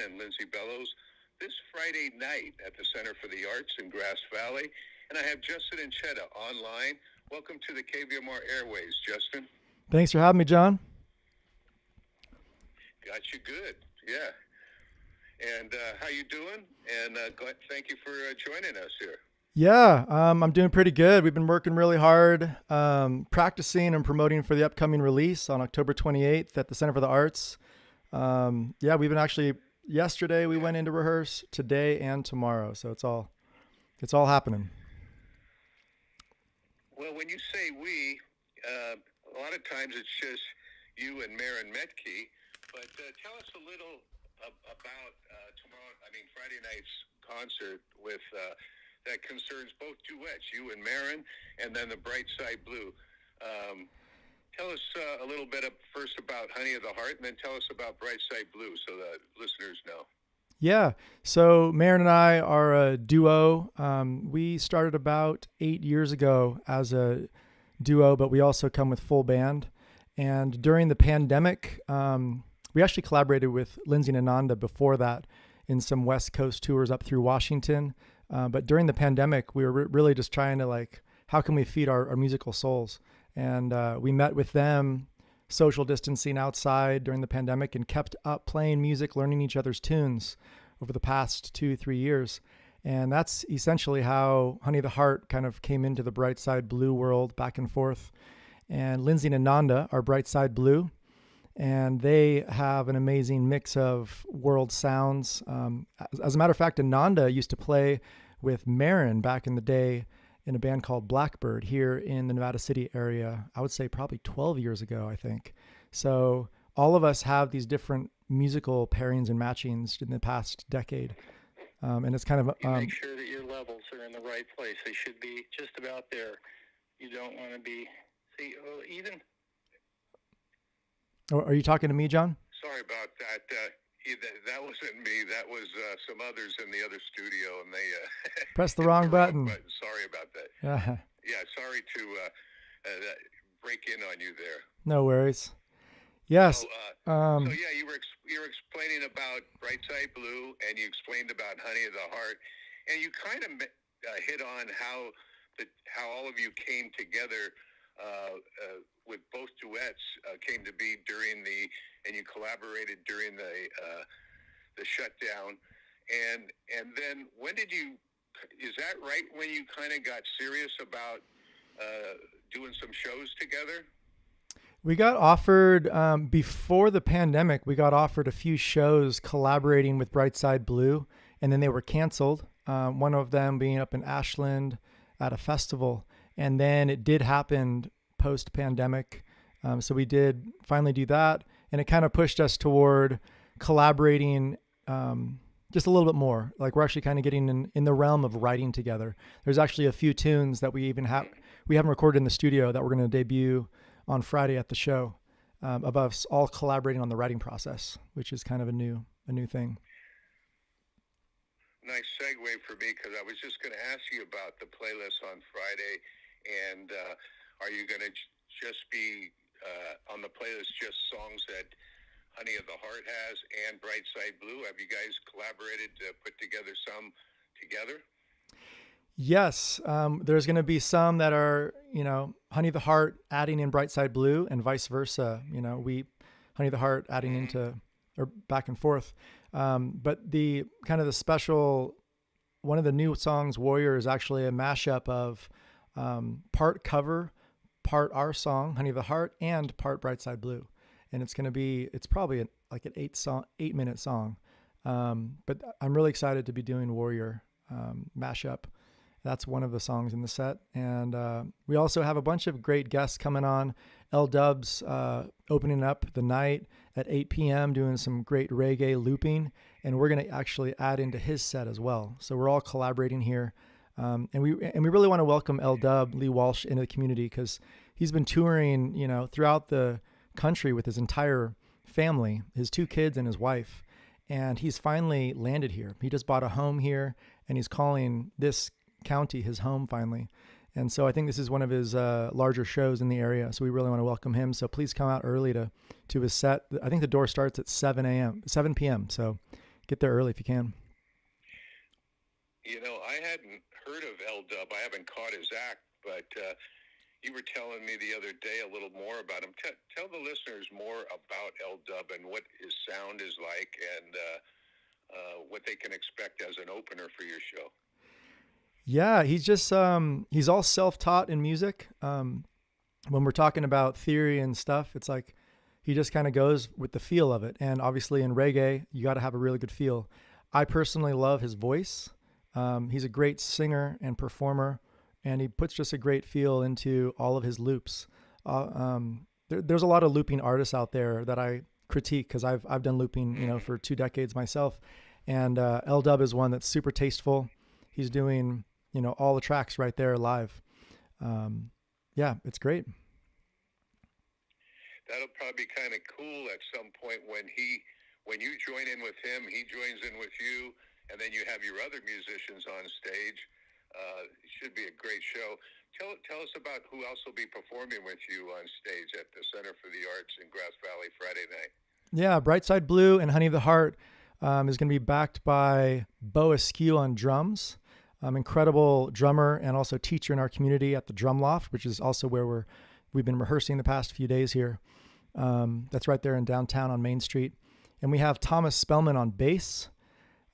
and Lindsay Bellows this Friday night at the Center for the Arts in Grass Valley. And I have Justin Ancheta online. Welcome to the KVMR Airways, Justin. Thanks for having me, John. Got you good, yeah. And how you doing? And thank you for joining us here. Yeah, I'm doing pretty good. We've been working really hard, practicing and promoting for the upcoming release on October 28th at the Center for the Arts. We've been actually, yesterday we went into rehearse, today and tomorrow. So it's all happening. Well, when you say we, a lot of times it's just you and Maren Metke. But tell us a little about Friday night's concert with that concerns both duets, you and Maren, and then the BrightSide Blue. Tell us a little bit first about Honey of the Heart, and then tell us about BrightSide Blue so the listeners know. Yeah, so Maren and I are a duo. We started about 8 years ago as a duo, but we also come with full band. And during the pandemic, we actually collaborated with Lindsay and Ananda before that in some West Coast tours up through Washington. But during the pandemic, we were really just trying to how can we feed our musical souls? And we met with them social distancing outside during the pandemic and kept up playing music, learning each other's tunes over the past 2-3 years. And that's essentially how Honey of the Heart kind of came into the BrightSide Blue world, back and forth. And Lindsay and Ananda are BrightSide Blue. And they have an amazing mix of world sounds. As a matter of fact, Ananda used to play with Maren back in the day in a band called Blackbird here in the Nevada City area. I would say probably 12 years ago, I think. So all of us have these different musical pairings and matchings in the past decade. And it's kind of... you make sure that your levels are in the right place. They should be just about there. You don't want to be... even... Are you talking to me, John? Sorry about that. That wasn't me. That was some others in the other studio, and they pressed the wrong button. Sorry about that. Yeah, sorry to break in on you there. No worries. Yes. So you were explaining about BrightSide Blue, and you explained about Honey of the Heart, and you kind of hit on how all of you came together. With both duets came to be and you collaborated during the shutdown, and then is that right when you kind of got serious about doing some shows together? We got offered before the pandemic. We got offered a few shows collaborating with BrightSide Blue, and then they were canceled. One of them being up in Ashland at a festival. And then it did happen post-pandemic. So we did finally do that. And it kind of pushed us toward collaborating just a little bit more. We're actually kind of getting in the realm of writing together. There's actually a few tunes that we haven't recorded in the studio that we're going to debut on Friday at the show of us all collaborating on the writing process, which is kind of a new thing. Nice segue for me, because I was just going to ask you about the playlist on Friday. And are you going to just be on the playlist just songs that Honey of the Heart has and BrightSide Blue? Have you guys collaborated to put together some together? Yes. There's going to be some that are, Honey of the Heart adding in BrightSide Blue and vice versa. Honey of the Heart adding into, or back and forth. But the kind of the special, one of the new songs, Warrior, is actually a mashup of part cover, part our song, Honey of the Heart, and part BrightSide Blue. And it's probably an 8-minute song. But I'm really excited to be doing Warrior mashup. That's one of the songs in the set. And we also have a bunch of great guests coming on. L-Dub's opening up the night at 8 p.m. doing some great reggae looping. And we're going to actually add into his set as well. So we're all collaborating here. And we really want to welcome L-Dub, Lee Walsh, into the community, because he's been touring, throughout the country with his entire family, his 2 kids and his wife. And he's finally landed here. He just bought a home here, and he's calling this county his home finally. And so I think this is one of his larger shows in the area. So we really want to welcome him. So please come out early to his set. I think the door starts at 7 p.m. So get there early if you can. You know, I hadn't heard of L-Dub. I haven't caught his act, but you were telling me the other day a little more about him. Tell the listeners more about L-Dub and what his sound is like, and what they can expect as an opener for your show. Yeah, he's just he's all self-taught in music. When we're talking about theory and stuff, it's like he just kind of goes with the feel of it. And obviously in reggae, you got to have a really good feel. I personally love his voice. He's a great singer and performer, and he puts just a great feel into all of his loops. There's a lot of looping artists out there that I critique because I've done looping, you know, for 2 decades myself. And L-Dub is one that's super tasteful. He's doing, you know, all the tracks right there live. Yeah, it's great. That'll probably be kind of cool at some point when you join in with him, he joins in with you, and then you have your other musicians on stage. It should be a great show. Tell us about who else will be performing with you on stage at the Center for the Arts in Grass Valley Friday night. Yeah, BrightSide Blue and Honey of the Heart is going to be backed by Bo Askew on drums. Incredible drummer and also teacher in our community at the Drum Loft, which is also where we've been rehearsing the past few days here. That's right there in downtown on Main Street. And we have Thomas Spellman on bass.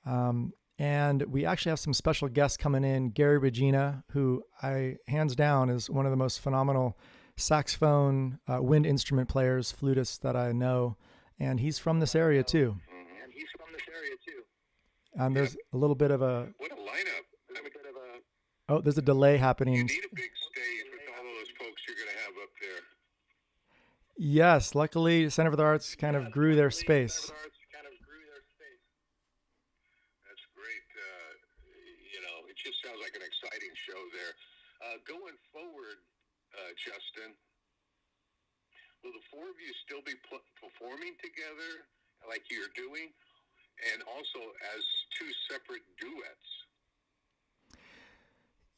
And we actually have some special guests coming in. Gary Regina, who hands down is one of the most phenomenal saxophone, wind instrument players, flutists that I know. And he's from this area too. And there's a little bit of a... What a lineup. Oh, there's a delay happening. You need a big stage with all those folks you're going to have up there. Yes, luckily, Center for the Arts kind of grew their space. That's great. You know, it just sounds like an exciting show there. Going forward, Justin, will the four of you still be performing together like you're doing, and also as 2 separate duets?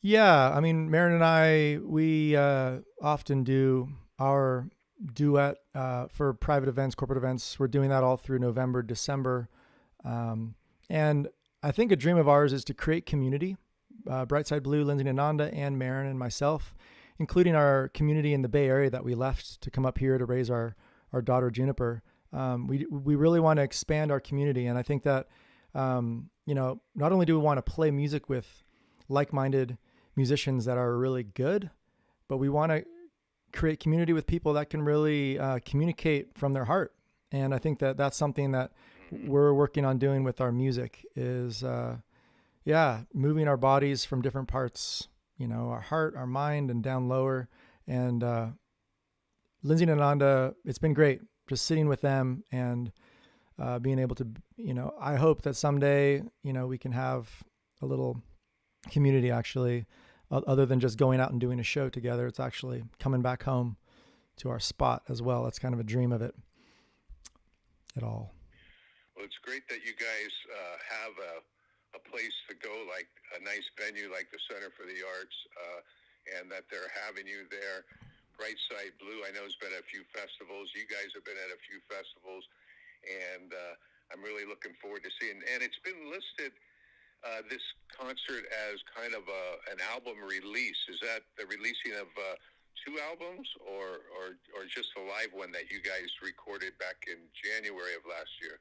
Yeah, I mean, Maren and I, we often do our duet for private events, corporate events. We're doing that all through November, December. And I think a dream of ours is to create community. BrightSide Blue, Lindsay Nananda, and Maren and myself, including our community in the Bay Area that we left to come up here to raise our daughter Juniper. We really want to expand our community. And I think that, you know, not only do we want to play music with like-minded musicians that are really good, but we want to create community with people that can really communicate from their heart. And I think that that's something that we're working on doing with our music is, moving our bodies from different parts, you know, our heart, our mind, and down lower. And Lindsay and Ananda, it's been great just sitting with them and being able to, you know, I hope that someday, you know, we can have a little community actually, other than just going out and doing a show together. It's actually coming back home to our spot as well. That's kind of a dream of it all. Well, it's great that you guys have a place to go, like a nice venue like the Center for the Arts, and that they're having you there. BrightSide Blue, I know, has been at a few festivals. You guys have been at a few festivals, and I'm really looking forward to seeing. And it's been listed, this concert, as kind of an album release. Is that the releasing of 2 albums, or just a live one that you guys recorded back in January of last year?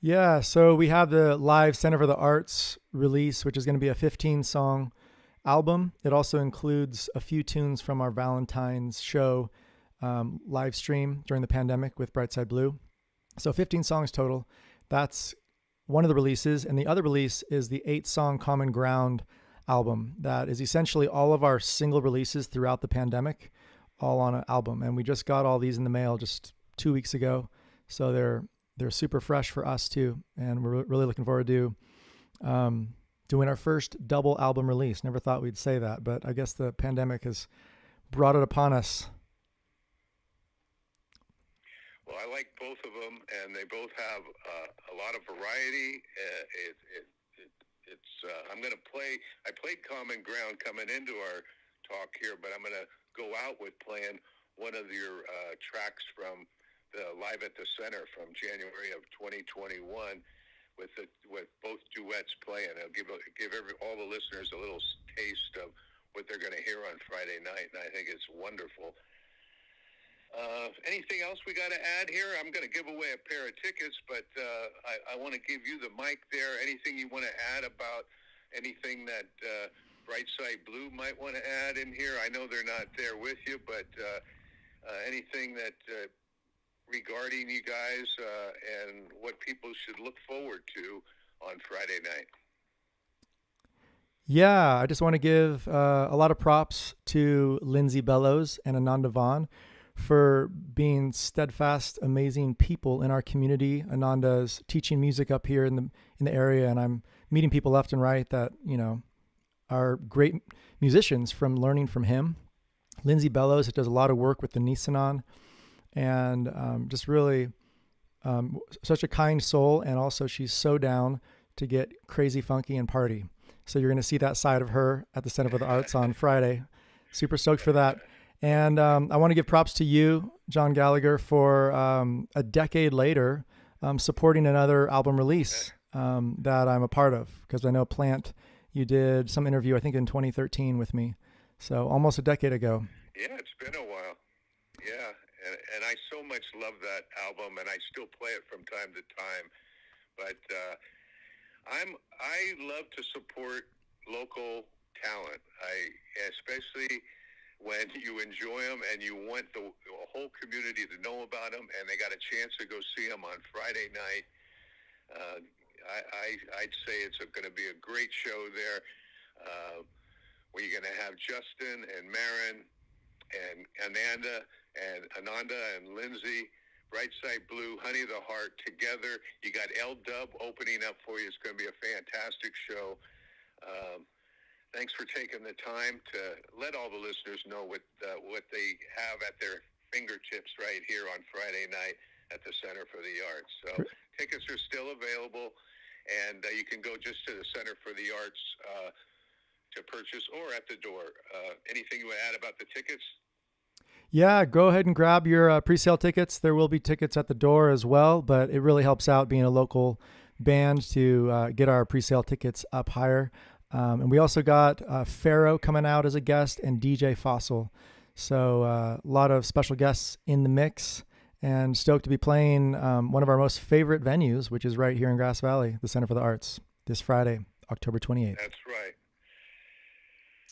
Yeah, so we have the live Center for the Arts release, which is going to be a 15-song album. It also includes a few tunes from our Valentine's show live stream during the pandemic with BrightSide Blue. So 15 songs total. That's one of the releases. And the other release is the 8-song Common Ground album. That is essentially all of our single releases throughout the pandemic, all on an album. And we just got all these in the mail just 2 weeks ago. So they're super fresh for us too. And we're really looking forward to doing our first double album release. Never thought we'd say that, but I guess the pandemic has brought it upon us. Well, I like both of them, and they both have a lot of variety. I'm going to play. I played Common Ground coming into our talk here, but I'm going to go out with playing one of your tracks from the Live at the Center from January of 2021. with both duets playing. It'll give all the listeners a little taste of what they're going to hear on Friday night, and I think it's wonderful. Anything else we got to add here? I'm going to give away a pair of tickets, but I want to give you the mic there. Anything you want to add about anything that BrightSide Blue might want to add in here? I know they're not there with you, but anything that regarding you guys and what people should look forward to on Friday night? Yeah, I just want to give a lot of props to Lindsay Bellows and Ananda Vaughn for being steadfast, amazing people in our community. Ananda's teaching music up here in the area, and I'm meeting people left and right that, you know, are great musicians from learning from him. Lindsay Bellows does a lot of work with the Nisanon, and just really such a kind soul, and also she's so down to get crazy, funky, and party. So you're going to see that side of her at the Center for the Arts on Friday. Super stoked for that. And I want to give props to you, John Gallagher, for a decade later supporting another album release that I'm a part of, because I know Plant, you did some interview, I think in 2013 with me. So almost a decade ago. Yeah, it's been a while. Yeah, and I so much love that album, and I still play it from time to time. But I love to support local talent. Especially when you enjoy them and you want the whole community to know about them, and they got a chance to go see them on Friday night. I'd say it's going to be a great show there, where you're going to have Justin and Marin and Ananda and Lindsay, BrightSide Blue, Honey of the Heart together. You got L-Dub opening up for you. It's going to be a fantastic show. Thanks for taking the time to let all the listeners know what they have at their fingertips right here on Friday night at the Center for the Arts. So tickets are still available, and you can go just to the Center for the Arts to purchase, or at the door. Anything you want to add about the tickets? Yeah, go ahead and grab your pre-sale tickets. There will be tickets at the door as well, but it really helps out being a local band to get our pre-sale tickets up higher. And we also got Pharaoh coming out as a guest and DJ Fossil. So a lot of special guests in the mix, and stoked to be playing one of our most favorite venues, which is right here in Grass Valley, the Center for the Arts, this Friday, October 28th. That's right.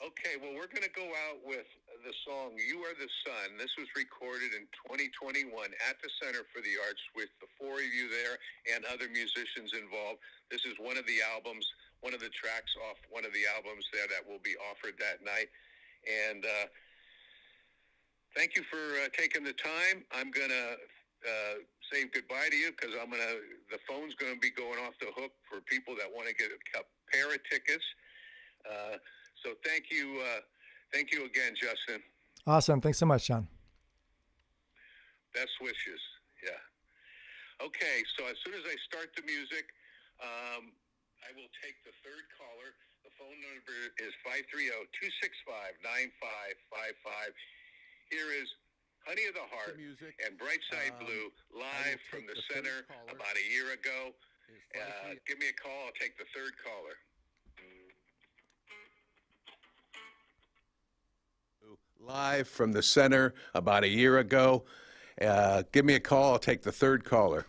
Okay, well, we're going to go out with the song You Are the Sun. This was recorded in 2021 at the Center for the Arts with the four of you there and other musicians involved. This is one of the albums, one of the tracks off one of the albums there that will be offered that night. And thank you for taking the time. I'm going to say goodbye to you, because the phone's going to be going off the hook for people that want to get a pair of tickets. So thank you again, Justin. Awesome. Thanks so much, John. Best wishes. Yeah. Okay, so as soon as I start the music, I will take the third caller. The phone number is 530-265-9555. Here is Honey of the Heart and BrightSide Blue live from the Center about a year ago. Give me a call. I'll take the third caller. Live from the Center about a year ago. Give me a call. I'll take the third caller.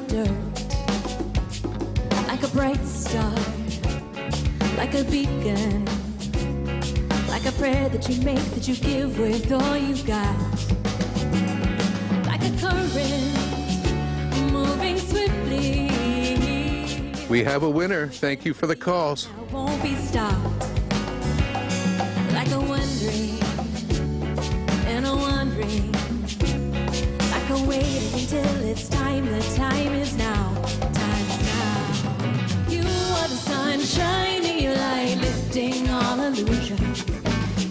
dirt, like a bright star, like a beacon, like a prayer that you make, that you give with all you got, like a current moving swiftly. We have a winner. Thank you for the calls. I won't be stopped, like a wondering and a wandering, like a waiting until it's time. The time is now, time is now. You are the sunshine, your light lifting all illusion.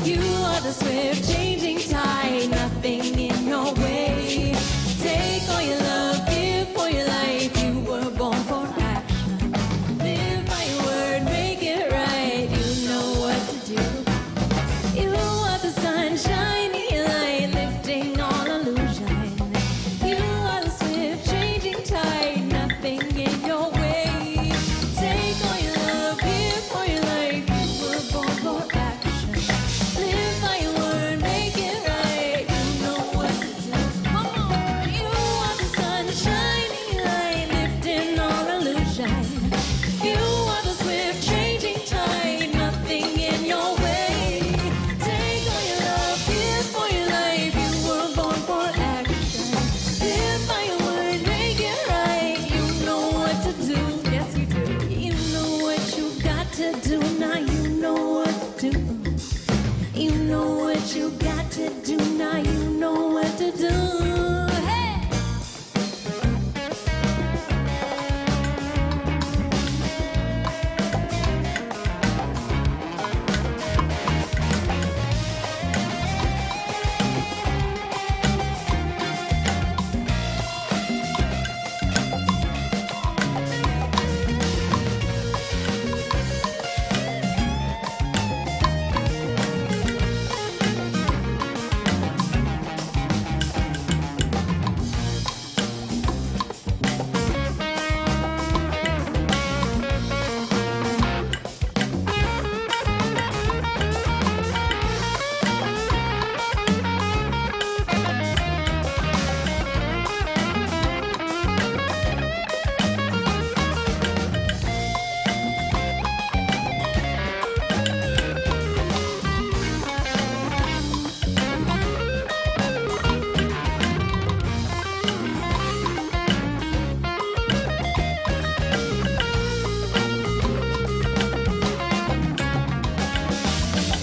You are the swift changing tide, nothing in your way. Take all your love, give for your life. You were born for action. Live by your word, make it right. You know what to do. You are the sunshine, your light lifting all illusion. You are the swift changing tide, nothing in your way. Take all your love, give for your life. You were born for action. Live by your word, make it right. You know what to do. Come on. You are the sunshine, your light lifting all illusion. You are the swift changing tide, nothing in your way. Take all your love, give for your life. You were born for action. Live by your word, make it right. You know what to do. Yes, you do. You know what you got to do. Now you know what to do. You know what you got to do. Now you know what to do. Hey!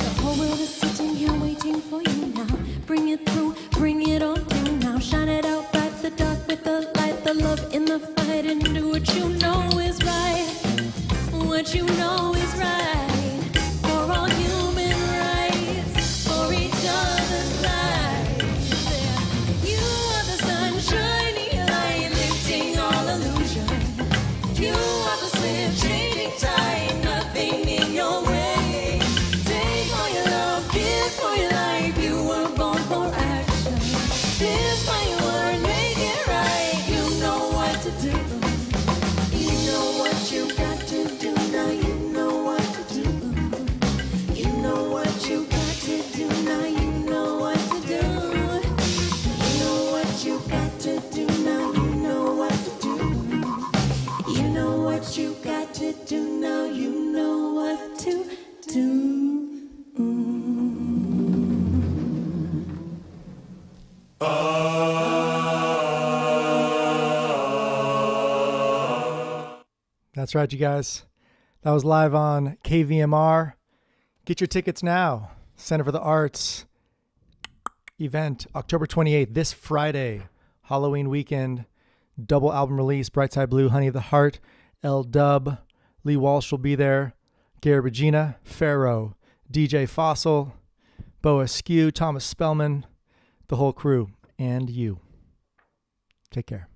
The whole world is sitting here waiting for you now. Bring it through, bring it on through now. Shine it out, fight the dark with the light, the love in the fight, and do what you know is right. What you know is right. For all human rights, for each other's lives. You are the sunshine, your light lifting all illusion. You are the swift changing tide, nothing in your way. Take all your love, give for your life. You were born for action. Live by your word, make it right. You know what to do. You know what you got to do. Now you know what to do. You know what you got to do. Now you know what to do. You know what you got to do. Now you know what to do. You know what you got to do. Now you know what to do. That's right, you guys. That was live on KVMR. Get your tickets now. Center for the Arts event, October 28th, this Friday, Halloween weekend. Double album release, Brightside Blue, Honey of the Heart, L-Dub, Lee Walsh will be there, Gary Regina, Pharaoh, DJ Fossil, Bo Askew, Thomas Spellman, the whole crew, and you. Take care.